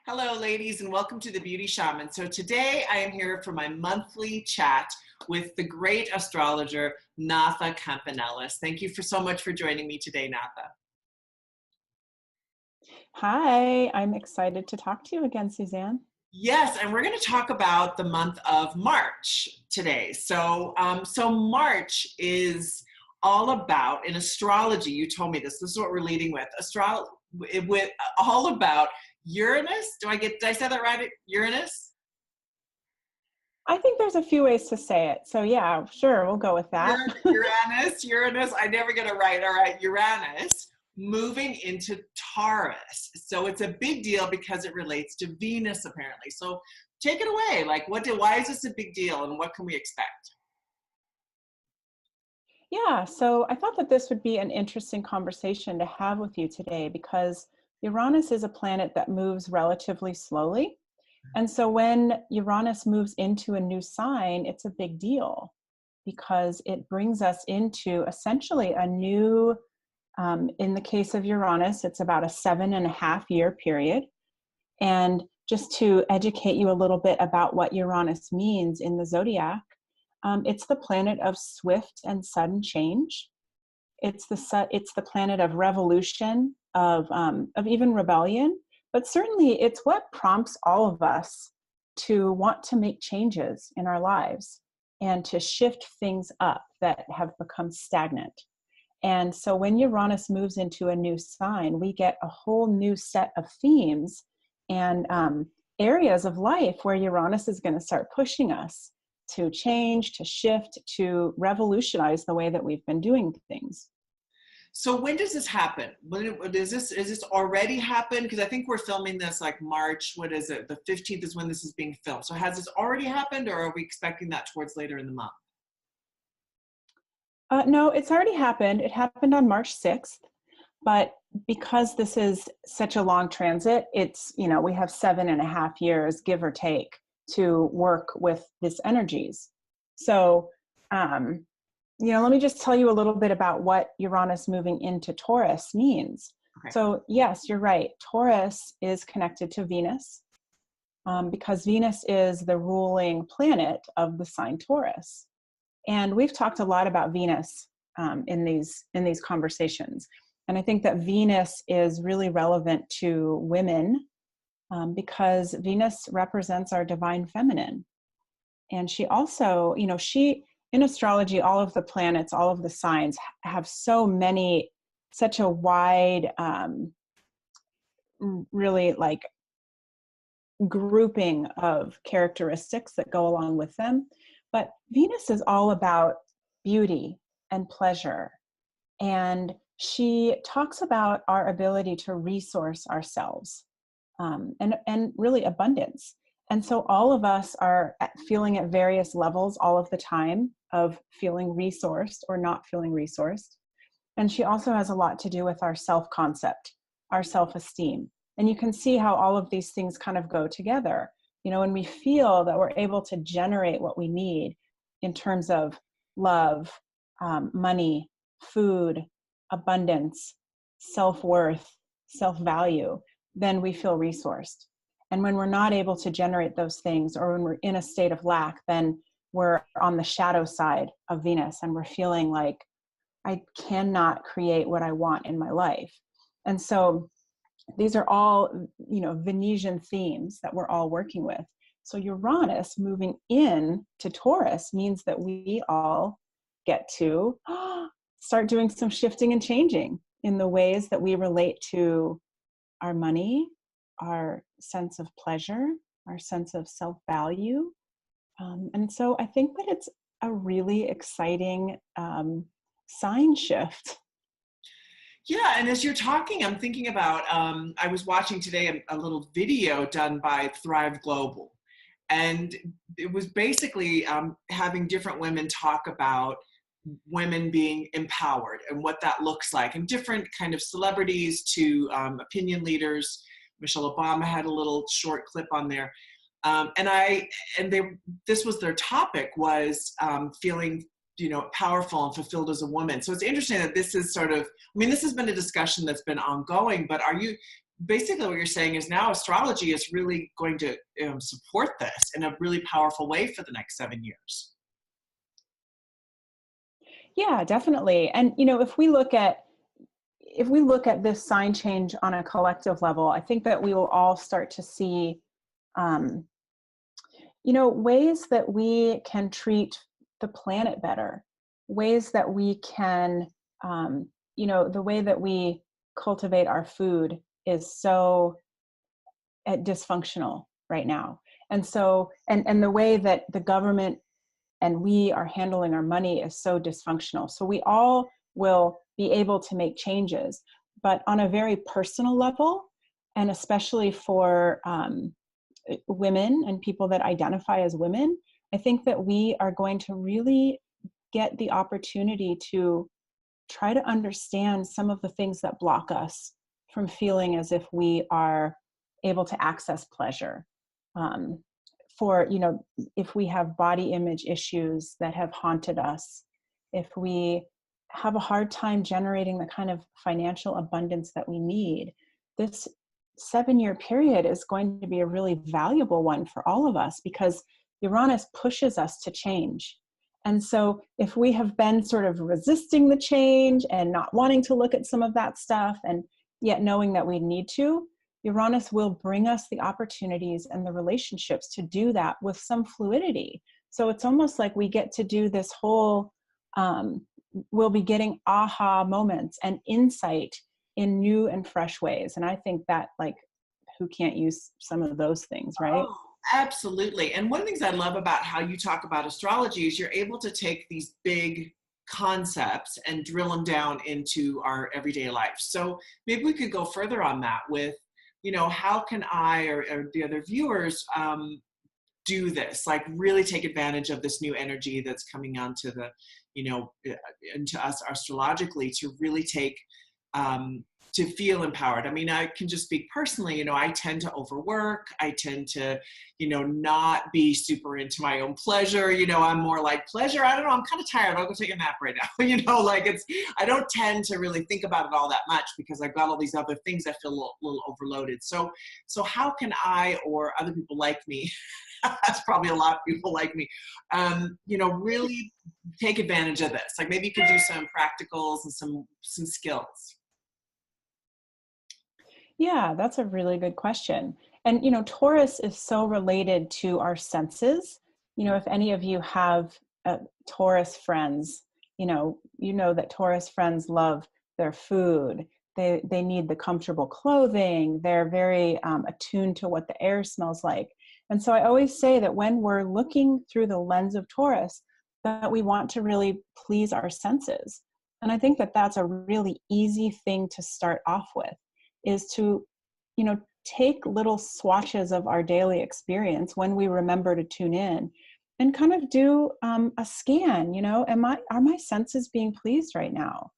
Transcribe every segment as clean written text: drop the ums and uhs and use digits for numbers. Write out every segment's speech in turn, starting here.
Hello, ladies, and welcome to the Beauty Shaman. So today I am here for my monthly chat with the great astrologer, Natha Campanellis. Thank you so much for joining me today, Natha. Hi, I'm excited to talk to you again, Suzanne. Yes, and we're going to talk about the month of March today. So March is all about, in astrology, you told me this is what we're leading with, with all about Uranus. Did I say that right? Uranus? I think there's a few ways to say it. So yeah, sure, we'll go with that. Uranus. I never get it right. All right, Uranus moving into Taurus. So it's a big deal because it relates to Venus, apparently. So take it away. Like, why is this a big deal, and what can we expect? Yeah, so I thought that this would be an interesting conversation to have with you today because Uranus is a planet that moves relatively slowly. And so when Uranus moves into a new sign, it's a big deal because it brings us into essentially a new, in the case of Uranus, it's about a 7.5 year period. And just to educate you a little bit about what Uranus means in the zodiac, it's the planet of swift and sudden change. It's the planet of revolution, of even rebellion, but certainly it's what prompts all of us to want to make changes in our lives and to shift things up that have become stagnant. And so when Uranus moves into a new sign, we get a whole new set of themes and areas of life where Uranus is going to start pushing us to change, to shift, to revolutionize the way that we've been doing things. So when does this happen? Is this already happened? Because I think we're filming this like March, what is it? The 15th is when this is being filmed. So has this already happened, or are we expecting that towards later in the month? No, it's already happened. It happened on March 6th. But because this is such a long transit, we have 7.5 years, give or take, to work with this energies. So, let me just tell you a little bit about what Uranus moving into Taurus means. Okay. So yes, you're right. Taurus is connected to Venus because Venus is the ruling planet of the sign Taurus. And we've talked a lot about Venus in these conversations. And I think that Venus is really relevant to women because Venus represents our divine feminine. And she also, in astrology, all of the planets, all of the signs have such a wide, really like grouping of characteristics that go along with them. But Venus is all about beauty and pleasure. And she talks about our ability to resource ourselves and really abundance. And so all of us are feeling at various levels all of the time of feeling resourced or not feeling resourced. And she also has a lot to do with our self-concept, our self-esteem. And you can see how all of these things kind of go together. When we feel that we're able to generate what we need in terms of love, money, food, abundance, self-worth, self-value, then we feel resourced. And when we're not able to generate those things, or when we're in a state of lack, then we're on the shadow side of Venus and we're feeling like I cannot create what I want in my life. And so these are all, Venusian themes that we're all working with. So Uranus moving in to Taurus means that we all get to start doing some shifting and changing in the ways that we relate to our money, our sense of pleasure, our sense of self-value. And so I think that it's a really exciting sign shift. Yeah, and as you're talking, I'm thinking about, I was watching today a little video done by Thrive Global. And it was basically having different women talk about women being empowered and what that looks like, and different kind of celebrities to opinion leaders. Michelle Obama had a little short clip on there. This was their topic, was feeling powerful and fulfilled as a woman. So it's interesting that this is this has been a discussion that's been ongoing, but basically what you're saying is now astrology is really going to support this in a really powerful way for the next 7 years. Yeah, definitely. And if we look at this sign change on a collective level, I think that we will all start to see, um, ways that we can treat the planet better, ways that we can, the way that we cultivate our food is so dysfunctional right now. And so, and the way that the government and we are handling our money is so dysfunctional. So we all will be able to make changes, but on a very personal level, and especially for women and people that identify as women, I think that we are going to really get the opportunity to try to understand some of the things that block us from feeling as if we are able to access pleasure. Um, if we have body image issues that have haunted us, if we have a hard time generating the kind of financial abundance that we need, this 7-year period is going to be a really valuable one for all of us because Uranus pushes us to change. And so if we have been sort of resisting the change and not wanting to look at some of that stuff, and yet knowing that we need to, Uranus will bring us the opportunities and the relationships to do that with some fluidity. So it's almost like we get to do this whole, we'll be getting aha moments and insight in new and fresh ways. And I think that, like, who can't use some of those things, right? Oh, absolutely. And one of the things I love about how you talk about astrology is you're able to take these big concepts and drill them down into our everyday life. So maybe we could go further on that with, how can I or the other viewers do this, like really take advantage of this new energy that's coming onto the, into us astrologically to really take, to feel empowered. I mean, I can just speak personally, I tend to overwork. I tend to, not be super into my own pleasure. I'm more like pleasure. I don't know. I'm kind of tired. I'll go take a nap right now. I don't tend to really think about it all that much because I've got all these other things I feel a little overloaded. So how can I, or other people like me, that's probably a lot of people like me, really take advantage of this? Like maybe you could do some practicals and some skills. Yeah, that's a really good question. And, Taurus is so related to our senses. If any of you have Taurus friends, you know that Taurus friends love their food. They need the comfortable clothing. They're very attuned to what the air smells like. And so I always say that when we're looking through the lens of Taurus, that we want to really please our senses. And I think that that's a really easy thing to start off with, is to, take little swatches of our daily experience when we remember to tune in and kind of do a scan. Are my senses being pleased right now?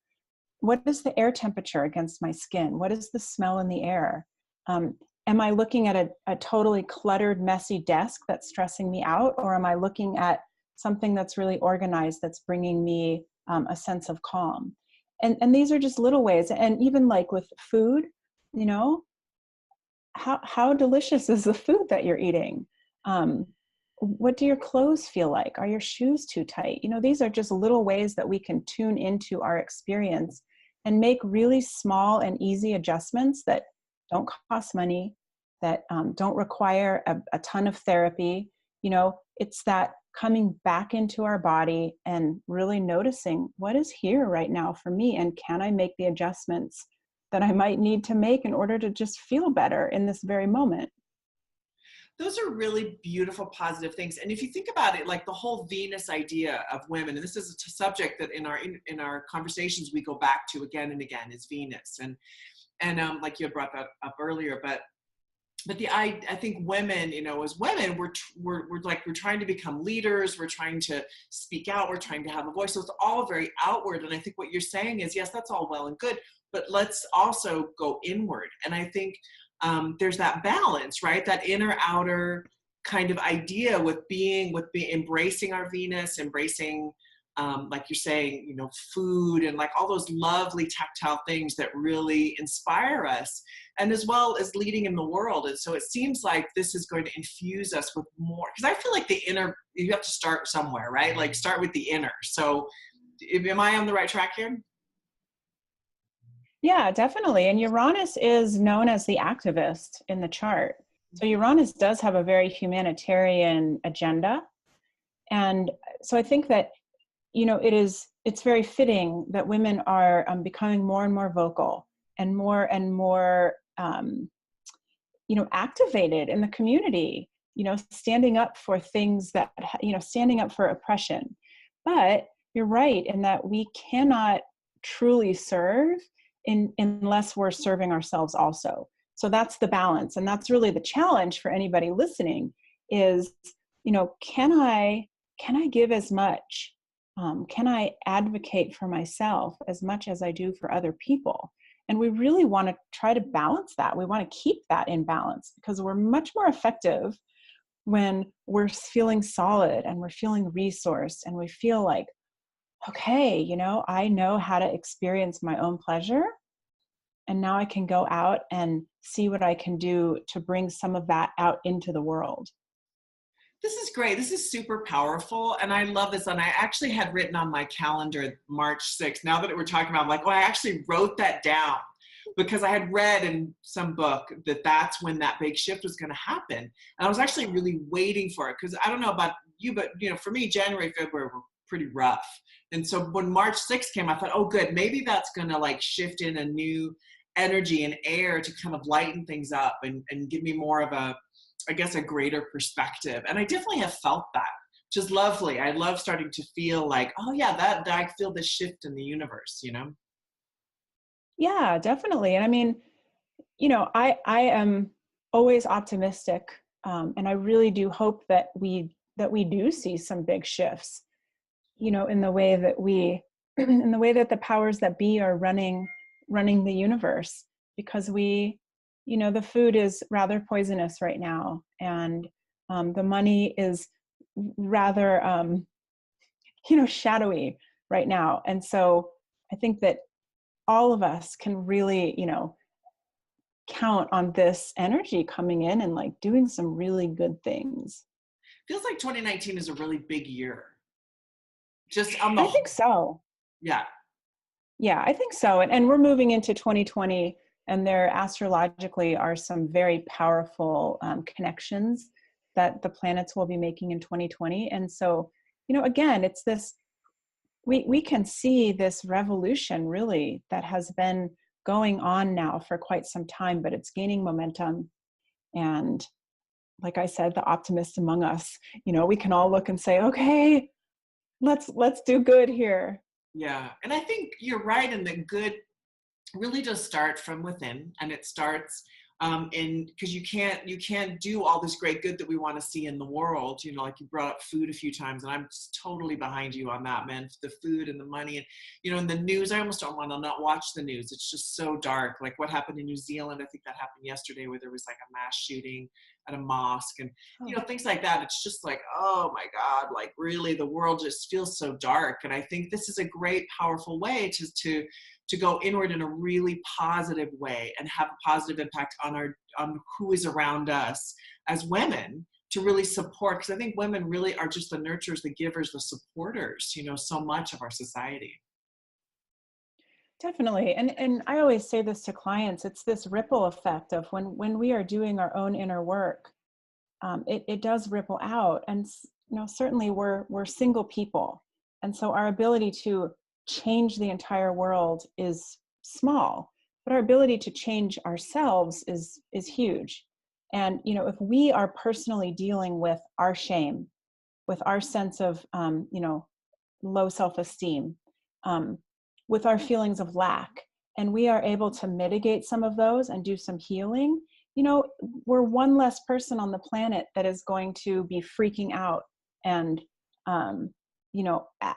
What is the air temperature against my skin? What is the smell in the air? Am I looking at a totally cluttered, messy desk that's stressing me out? Or am I looking at something that's really organized, that's bringing me a sense of calm? And these are just little ways. And even like with food, how delicious is the food that you're eating? What do your clothes feel like? Are your shoes too tight? These are just little ways that we can tune into our experience and make really small and easy adjustments that don't cost money, that don't require a ton of therapy. It's that coming back into our body and really noticing what is here right now for me, and can I make the adjustments that I might need to make in order to just feel better in this very moment. Those are really beautiful, positive things. And if you think about it, like the whole Venus idea of women, and this is a subject that in our conversations we go back to again and again, is Venus. And like you had brought that up earlier, but I think women, as women, we're trying to become leaders. We're trying to speak out. We're trying to have a voice. So it's all very outward. And I think what you're saying is, yes, that's all well and good, but let's also go inward. And I think there's that balance, right? That inner outer kind of idea with embracing our Venus, embracing like you're saying, food and like all those lovely tactile things that really inspire us, and as well as leading in the world. And so it seems like this is going to infuse us with more, because I feel like the inner, you have to start somewhere, right? Like start with the inner. So am I on the right track here? Yeah, definitely. And Uranus is known as the activist in the chart. So Uranus does have a very humanitarian agenda. And so I think that, it's very fitting that women are becoming more and more vocal and more, activated in the community, standing up for things that, standing up for oppression. But you're right in that we cannot truly serve unless we're serving ourselves also. So that's the balance. And that's really the challenge for anybody listening is, can I give as much? Can I advocate for myself as much as I do for other people? And we really want to try to balance that. We want to keep that in balance because we're much more effective when we're feeling solid and we're feeling resourced and we feel like, okay, I know how to experience my own pleasure. And now I can go out and see what I can do to bring some of that out into the world. This is great. This is super powerful. And I love this. And I actually had written on my calendar March 6th. Now that we're talking about, I'm like, oh, I actually wrote that down because I had read in some book that that's when that big shift was going to happen. And I was actually really waiting for it because I don't know about you, but for me, January, February were pretty rough. And so when March 6th came, I thought, oh, good, maybe that's going to like shift in a new energy and air to kind of lighten things up and give me more of a, I guess, a greater perspective. And I definitely have felt that, which is lovely. I love starting to feel like, oh yeah, that I feel this shift in the universe. Yeah, definitely. And I mean, I am always optimistic, and I really do hope that we do see some big shifts. In the way that in the way that the powers that be are running the universe, because the food is rather poisonous right now, and the money is rather, shadowy right now. And so I think that all of us can really, count on this energy coming in and like doing some really good things. Feels like 2019 is a really big year. Just on the I whole, think so. yeah. Yeah, I think so. And we're moving into 2020, and there astrologically are some very powerful connections that the planets will be making in 2020. And so, again, it's this, we can see this revolution really that has been going on now for quite some time, but it's gaining momentum. And like I said, the optimist among us, we can all look and say, okay, let's do good here. Yeah. And I think you're right in that good really does start from within, and it starts in, because you can't do all this great good that we want to see in the world, like you brought up food a few times, and I'm totally behind you on that, man. The food and the money, and in the news, I almost don't want to not watch the news. It's just so dark. Like what happened in New Zealand, I think that happened yesterday, where there was like a mass shooting at a mosque, and Oh. things like that. It's just like, oh my god, like really the world just feels so dark. And I think this is a great powerful way to go inward in a really positive way and have a positive impact on who is around us as women, to really support, because I think women really are just the nurturers, the givers, the supporters, so much of our society. Definitely. And I always say this to clients, it's this ripple effect of when we are doing our own inner work, it does ripple out. And certainly we're single people. And so our ability to change the entire world is small, but our ability to change ourselves is huge. And if we are personally dealing with our shame, with our sense of low self-esteem, um, with our feelings of lack, and we are able to mitigate some of those and do some healing, we're one less person on the planet that is going to be freaking out and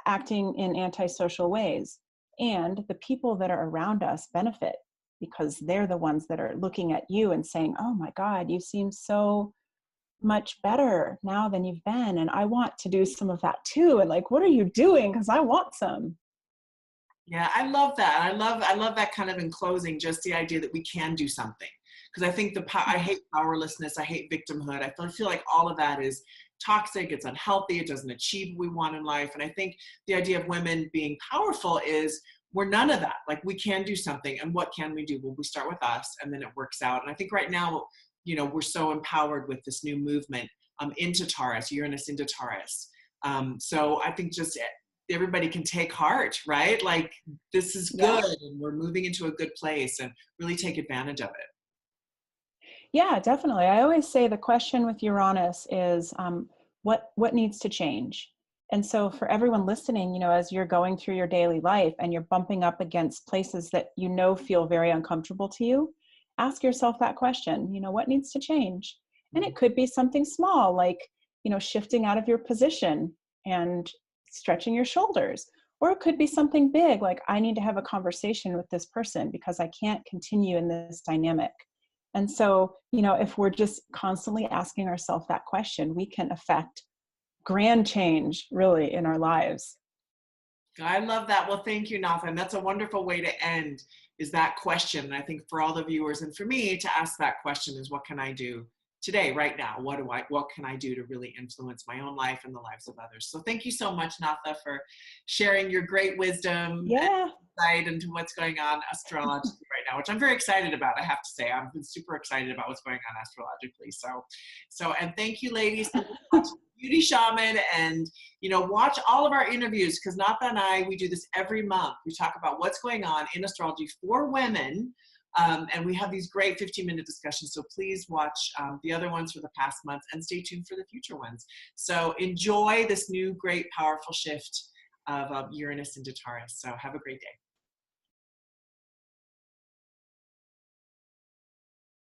acting in antisocial ways. And the people that are around us benefit because they're the ones that are looking at you and saying, oh my God, you seem so much better now than you've been. And I want to do some of that too. And like, what are you doing? Because I want some. Yeah, I love that. I love that kind of in closing, just the idea that we can do something. Because I think I hate powerlessness, I hate victimhood. I feel like all of that is toxic, it's unhealthy, it doesn't achieve what we want in life. And I think the idea of women being powerful is we're none of that. Like we can do something. And what can we do? Well, we start with us and then it works out. And I think right now, we're so empowered with this new movement into Taurus, Uranus into Taurus. So I think just everybody can take heart, right? Like this is Yeah. good and we're moving into a good place and really take advantage of it. Yeah, definitely. I always say the question with Uranus is what needs to change? And so for everyone listening, as you're going through your daily life and you're bumping up against places that feel very uncomfortable to you, ask yourself that question, what needs to change? And it could be something small like, shifting out of your position and stretching your shoulders. Or it could be something big like, I need to have a conversation with this person because I can't continue in this dynamic. And so, if we're just constantly asking ourselves that question, we can affect grand change really in our lives. I love that. Well, thank you, Nathan. That's a wonderful way to end, is that question. And I think for all the viewers and for me to ask that question is, what can I do today, right now? What can I do to really influence my own life and the lives of others? So thank you so much, Natha, for sharing your great wisdom and Yeah. insight into what's going on astrologically right now, which I'm very excited about. I have to say, I've been super excited about what's going on astrologically. And thank you, ladies, for watching Beauty Shaman, and watch all of our interviews, because Natha and I, we do this every month. We talk about what's going on in astrology for women. And we have these great 15-minute discussions. So please watch the other ones for the past month and stay tuned for the future ones. So enjoy this new, great, powerful shift of Uranus into Taurus. So have a great day.